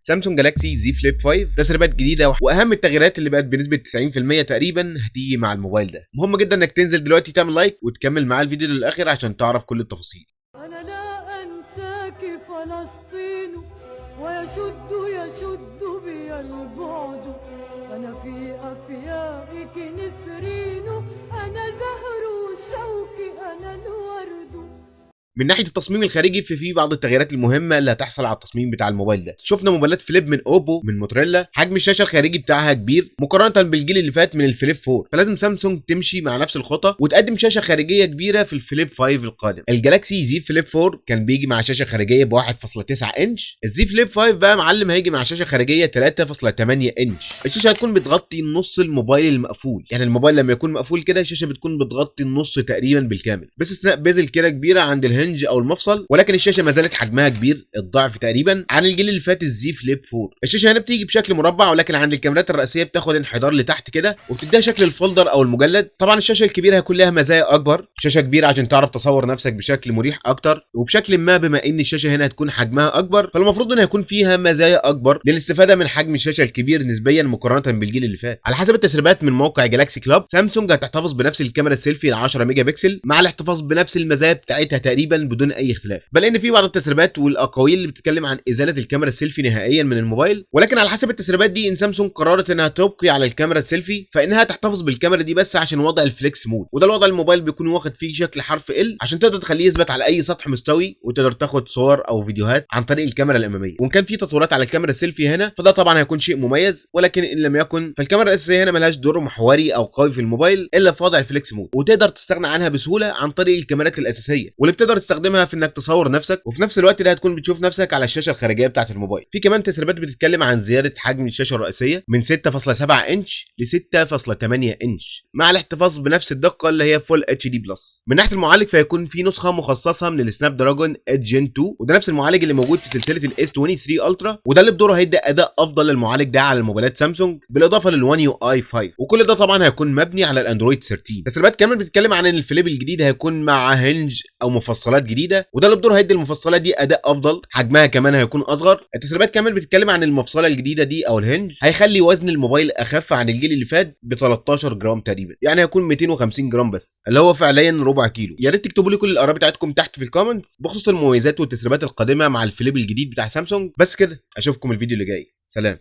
سامسونج جالاكسي زي فليب 5 تسريبات جديده، واهم التغييرات اللي بقت بنسبه 90% تقريبا هتيجي مع الموبايل ده. مهم جدا انك تنزل دلوقتي تعمل لايك وتكمل معاه الفيديو للاخر عشان تعرف كل التفاصيل. أنا لا أنساك فلسطين يشد بي البعد، أنا في أفيائك نسرين، أنا زهر الشوك أنا الورد. من ناحيه التصميم الخارجي في بعض التغييرات المهمه اللي هتحصل على التصميم بتاع الموبايل ده. شفنا موبايلات فليب من اوبو، من موتوريلا، حجم الشاشه الخارجي بتاعها كبير مقارنه بالجيل اللي فات من الفليب 4، فلازم سامسونج تمشي مع نفس الخطى وتقدم شاشه خارجيه كبيره في الفليب 5 القادم. الجالاكسي زي فليب 4 كان بيجي مع شاشه خارجيه ب 1.9 انش، الزي فليب 5 بقى معلم هيجي مع شاشه خارجيه 3.8 انش. الشاشه هتكون بتغطي نص الموبايل المقفول، يعني الموبايل لما يكون مقفول كده الشاشه بتكون بتغطي النص تقريبا بالكامل، باستثناء بيزل كده كبيره عند الهنج او المفصل، ولكن الشاشه ما زالت حجمها كبير الضعف تقريبا عن الجيل اللي فات الزي فليب 4. الشاشه هنا بتيجي بشكل مربع، ولكن عند الكاميرات الرئيسيه بتاخد انحدار لتحت كده وبتديها شكل الفولدر او المجلد. طبعا الشاشه الكبيره هيكون لها مزايا اكبر، شاشه كبيره عشان تعرف تصور نفسك بشكل مريح اكتر، وبشكل ما بما ان الشاشه هنا هتكون حجمها اكبر فالمفروض ان هيكون فيها مزايا اكبر للاستفاده من حجم الشاشه الكبير نسبيا مقارنه بالجيل اللي فات. على حسب التسريبات من موقع جالاكسي كلاب، سامسونج هتحتفظ بنفس الكاميرا السيلفي ال 10 ميجا بكسل مع الاحتفاظ بنفس المزايا بتاعتها تقريبا بدون اي اختلاف، بل ان في بعض التسريبات والاقاويل اللي بتتكلم عن ازاله الكاميرا السيلفي نهائيا من الموبايل. ولكن على حسب التسريبات دي ان سامسونج قررت انها تبقي على الكاميرا السيلفي فانها تحتفظ بالكاميرا دي بس عشان وضع الفليكس مود، وده الوضع الموبايل بيكون واخد فيه شكل حرف ال عشان تقدر تخليه يثبت على اي سطح مستوي وتقدر تاخد صور او فيديوهات عن طريق الكاميرا الاماميه. وان كان في تطورات على الكاميرا السيلفي هنا فده طبعا هيكون شيء مميز، ولكن ان لم يكن فالكاميرا الاساسيه هنا ملهاش دور محوري او قوي في الموبايل الا في وضع الفليكس مود، وتقدر تستغنى عنها بسهوله عن طريق الكاميرات الاساسيه واللي بتقدر تستخدمها في انك تصور نفسك، وفي نفس الوقت ده هتكون بتشوف نفسك على الشاشه الخارجيه بتاعه الموبايل. في كمان تسريبات بتتكلم عن زياده حجم الشاشه الرئيسيه من 6.7 انش ل 6.8 انش مع الاحتفاظ بنفس الدقه اللي هي فول اتش دي بلس. من ناحيه المعالج فيكون في نسخه مخصصه من السناب دراجون 8 جن 2، وده نفس المعالج اللي موجود في سلسله الاس 23 الترا، وده اللي بدوره هيدي اداء افضل للمعالج ده على الموبايلات سامسونج بالاضافه للوان يو اي 5، وكل ده طبعا هيكون مبني على الاندرويد 13. تسريبات كمان بتتكلم عن ان الفليب الجديد هيكون مع هنج او مفصلات جديده، وده اللي بدوره هيدي المفصلات دي اداء افضل، حجمها كمان هيكون اصغر. التسريبات كمان بتتكلم عن المفصله الجديده دي او الهنج هيخلي وزن الموبايل اخف عن الجيل اللي فات ب 13 جرام تقريبا، يعني هيكون 250 جرام بس، اللي هو فعليا ربع كيلو. يا ريت تكتبوا لي كل الاراء بتاعتكم تحت في الكومنتس بخصوص المميزات والتسريبات القادمه مع الفليب الجديد بتاع سامسونج. بس كده، اشوفكم الفيديو اللي جاي، سلام.